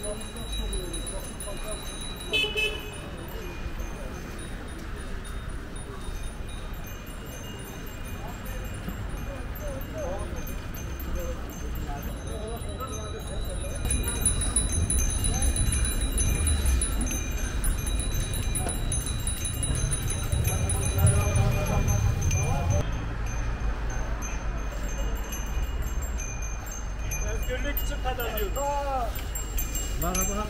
Özgürlük için kazanıyoruz. Merhaba.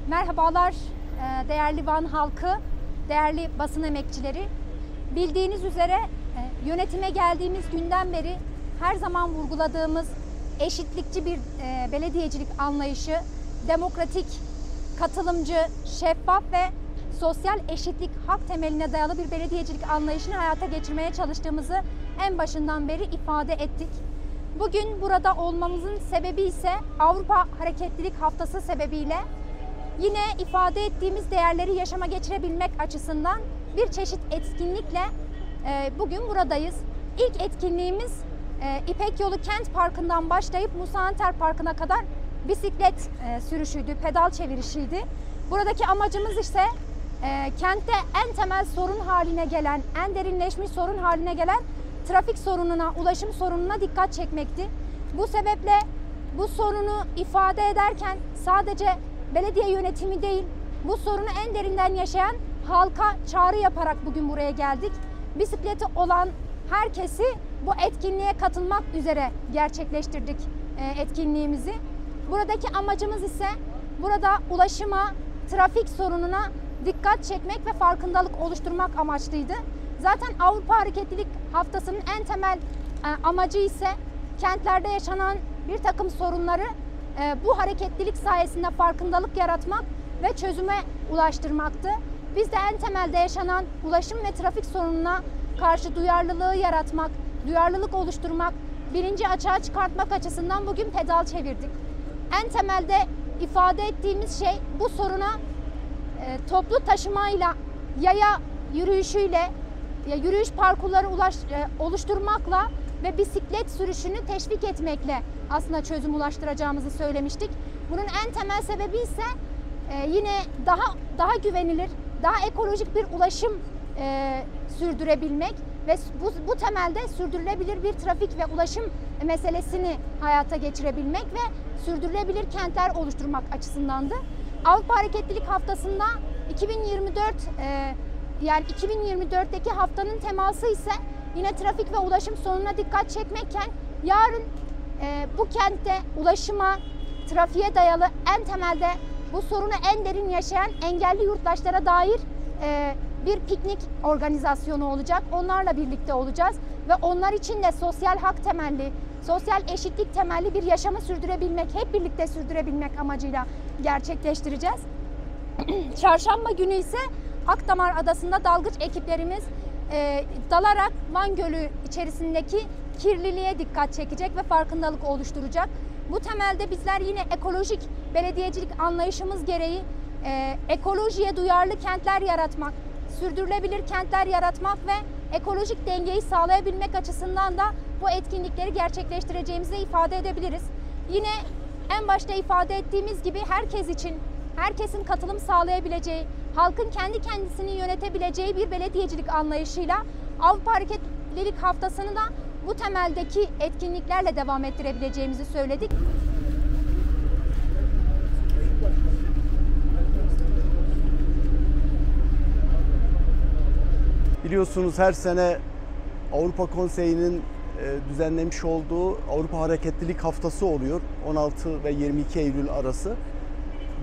Merhabalar değerli Van halkı, değerli basın emekçileri. Bildiğiniz üzere yönetime geldiğimiz günden beri her zaman vurguladığımız eşitlikçi bir belediyecilik anlayışı, demokratik, katılımcı, şeffaf ve sosyal eşitlik hak temeline dayalı bir belediyecilik anlayışını hayata geçirmeye çalıştığımızı en başından beri ifade ettik. Bugün burada olmamızın sebebi ise Avrupa Hareketlilik Haftası sebebiyle yine ifade ettiğimiz değerleri yaşama geçirebilmek açısından bir çeşit etkinlikle bugün buradayız. İlk etkinliğimiz İpek Yolu Kent Parkı'ndan başlayıp Musa Anter Parkı'na kadar bisiklet sürüşüydü, pedal çevirişiydi. Buradaki amacımız ise kentte en temel sorun haline gelen, en derinleşmiş sorun haline gelen trafik sorununa, ulaşım sorununa dikkat çekmekti. Bu sebeple bu sorunu ifade ederken sadece belediye yönetimi değil, bu sorunu en derinden yaşayan halka çağrı yaparak bugün buraya geldik. Bisikleti olan herkesi bu etkinliğe katılmak üzere gerçekleştirdik etkinliğimizi. Buradaki amacımız ise burada ulaşıma, trafik sorununa dikkat çekmek ve farkındalık oluşturmak amaçlıydı. Zaten Avrupa Hareketlilik Haftası'nın en temel amacı ise kentlerde yaşanan bir takım sorunları bu hareketlilik sayesinde farkındalık yaratmak ve çözüme ulaştırmaktı. Biz de en temelde yaşanan ulaşım ve trafik sorununa karşı duyarlılığı yaratmak, duyarlılık oluşturmak, bilinci açığa çıkartmak açısından bugün pedal çevirdik. En temelde ifade ettiğimiz şey bu soruna toplu taşımayla, yaya yürüyüşüyle, yürüyüş parkurları oluşturmakla ve bisiklet sürüşünü teşvik etmekle aslında çözüm ulaştıracağımızı söylemiştik. Bunun en temel sebebi ise yine daha güvenilir, daha ekolojik bir ulaşım sürdürebilmek ve bu temelde sürdürülebilir bir trafik ve ulaşım meselesini hayata geçirebilmek ve sürdürülebilir kentler oluşturmak açısındandı. Avrupa Hareketlilik Haftası'nda 2024'teki haftanın teması ise yine trafik ve ulaşım sorununa dikkat çekmekken yarın bu kentte ulaşıma, trafiğe dayalı en temelde bu sorunu en derin yaşayan engelli yurttaşlara dair bir piknik organizasyonu olacak. Onlarla birlikte olacağız ve onlar için de sosyal hak temelli, sosyal eşitlik temelli bir yaşamı sürdürebilmek, hep birlikte sürdürebilmek amacıyla gerçekleştireceğiz. Çarşamba günü ise Akdamar Adası'nda dalgıç ekiplerimiz dalarak Van Gölü içerisindeki kirliliğe dikkat çekecek ve farkındalık oluşturacak. Bu temelde bizler yine ekolojik belediyecilik anlayışımız gereği ekolojiye duyarlı kentler yaratmak, sürdürülebilir kentler yaratmak ve ekolojik dengeyi sağlayabilmek açısından da bu etkinlikleri gerçekleştireceğimizi ifade edebiliriz. Yine en başta ifade ettiğimiz gibi herkes için, herkesin katılım sağlayabileceği, halkın kendi kendisini yönetebileceği bir belediyecilik anlayışıyla Avrupa Hareketlilik Haftası'nı da bu temeldeki etkinliklerle devam ettirebileceğimizi söyledik. Biliyorsunuz her sene Avrupa Konseyi'nin düzenlemiş olduğu Avrupa Hareketlilik Haftası oluyor. 16 ve 22 Eylül arası.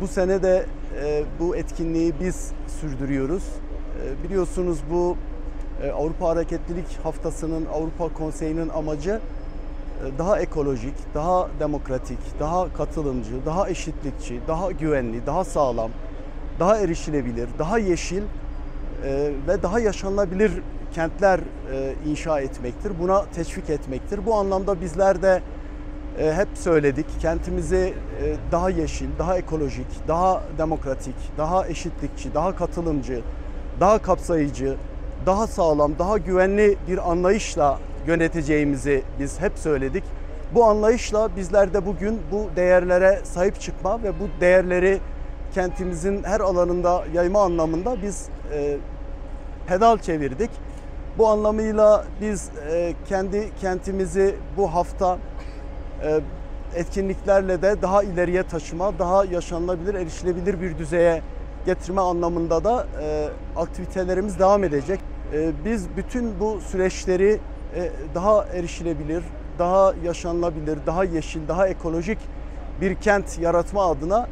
Bu sene de bu etkinliği biz sürdürüyoruz. Biliyorsunuz bu Avrupa Hareketlilik Haftası'nın, Avrupa Konseyi'nin amacı daha ekolojik, daha demokratik, daha katılımcı, daha eşitlikçi, daha güvenli, daha sağlam, daha erişilebilir, daha yeşil ve daha yaşanılabilir kentler inşa etmektir. Buna teşvik etmektir. Bu anlamda bizler de hep söyledik. Kentimizi daha yeşil, daha ekolojik, daha demokratik, daha eşitlikçi, daha katılımcı, daha kapsayıcı, daha sağlam, daha güvenli bir anlayışla yöneteceğimizi biz hep söyledik. Bu anlayışla bizler de bugün bu değerlere sahip çıkma ve bu değerleri kentimizin her alanında yayma anlamında biz pedal çevirdik. Bu anlamıyla biz kendi kentimizi bu hafta etkinliklerle de daha ileriye taşıma, daha yaşanılabilir, erişilebilir bir düzeye getirme anlamında da aktivitelerimiz devam edecek. Biz bütün bu süreçleri daha erişilebilir, daha yaşanılabilir, daha yeşil, daha ekolojik bir kent yaratma adına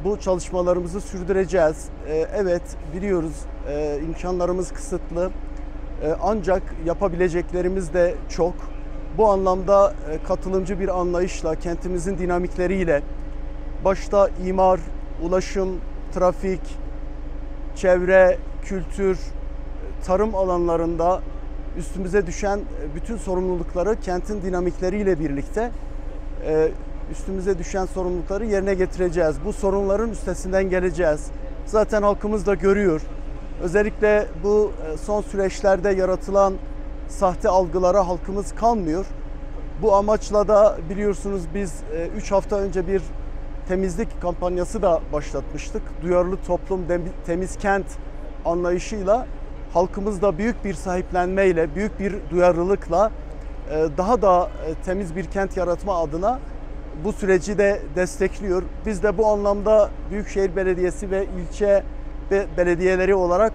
bu çalışmalarımızı sürdüreceğiz. Evet, biliyoruz imkanlarımız kısıtlı, ancak yapabileceklerimiz de çok. Bu anlamda katılımcı bir anlayışla, kentimizin dinamikleriyle, başta imar, ulaşım, trafik, çevre, kültür, tarım alanlarında üstümüze düşen bütün sorumlulukları kentin dinamikleriyle birlikte üstümüze düşen sorumlulukları yerine getireceğiz. Bu sorunların üstesinden geleceğiz. Zaten halkımız da görüyor. Özellikle bu son süreçlerde yaratılan sahte algılara halkımız kanmıyor. Bu amaçla da biliyorsunuz biz 3 hafta önce bir temizlik kampanyası da başlatmıştık. Duyarlı toplum, temiz kent anlayışıyla halkımız da büyük bir sahiplenmeyle, büyük bir duyarlılıkla daha da temiz bir kent yaratma adına bu süreci de destekliyor. Biz de bu anlamda Büyükşehir Belediyesi ve ilçe ve belediyeleri olarak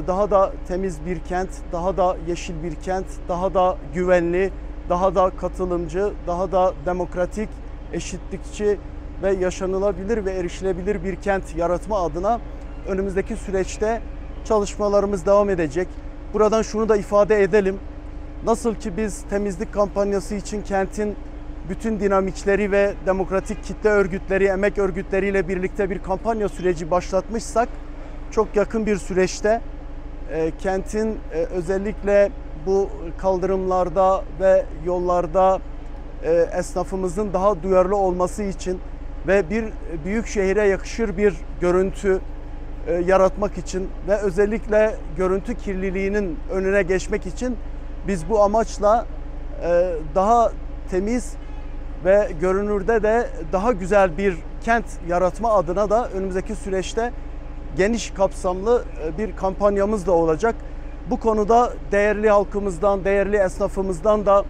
daha da temiz bir kent, daha da yeşil bir kent, daha da güvenli, daha da katılımcı, daha da demokratik, eşitlikçi ve yaşanılabilir ve erişilebilir bir kent yaratma adına önümüzdeki süreçte çalışmalarımız devam edecek. Buradan şunu da ifade edelim. Nasıl ki biz temizlik kampanyası için kentin bütün dinamikleri ve demokratik kitle örgütleri, emek örgütleriyle birlikte bir kampanya süreci başlatmışsak, çok yakın bir süreçte kentin özellikle bu kaldırımlarda ve yollarda esnafımızın daha duyarlı olması için ve bir büyük şehire yakışır bir görüntü yaratmak için ve özellikle görüntü kirliliğinin önüne geçmek için biz bu amaçla daha temiz ve görünürde de daha güzel bir kent yaratma adına da önümüzdeki süreçte geniş kapsamlı bir kampanyamız da olacak. Bu konuda değerli halkımızdan, değerli esnafımızdan da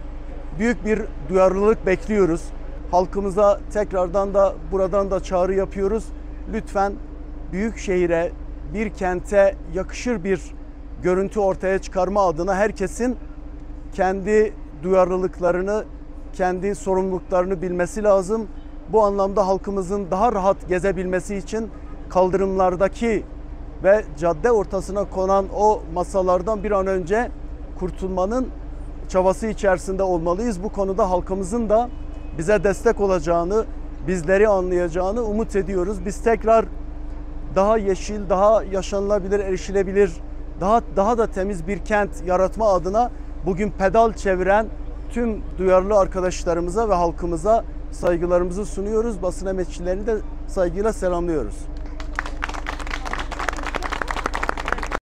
büyük bir duyarlılık bekliyoruz. Halkımıza tekrardan da buradan da çağrı yapıyoruz. Lütfen büyük şehire, bir kente yakışır bir görüntü ortaya çıkarma adına herkesin kendi duyarlılıklarını, kendi sorumluluklarını bilmesi lazım. Bu anlamda halkımızın daha rahat gezebilmesi için kaldırımlardaki ve cadde ortasına konan o masalardan bir an önce kurtulmanın çabası içerisinde olmalıyız. Bu konuda halkımızın da bize destek olacağını, bizleri anlayacağını umut ediyoruz. Biz tekrar daha yeşil, daha yaşanılabilir, erişilebilir, daha da temiz bir kent yaratma adına bugün pedal çeviren tüm duyarlı arkadaşlarımıza ve halkımıza saygılarımızı sunuyoruz. Basın emekçilerini de saygıyla selamlıyoruz.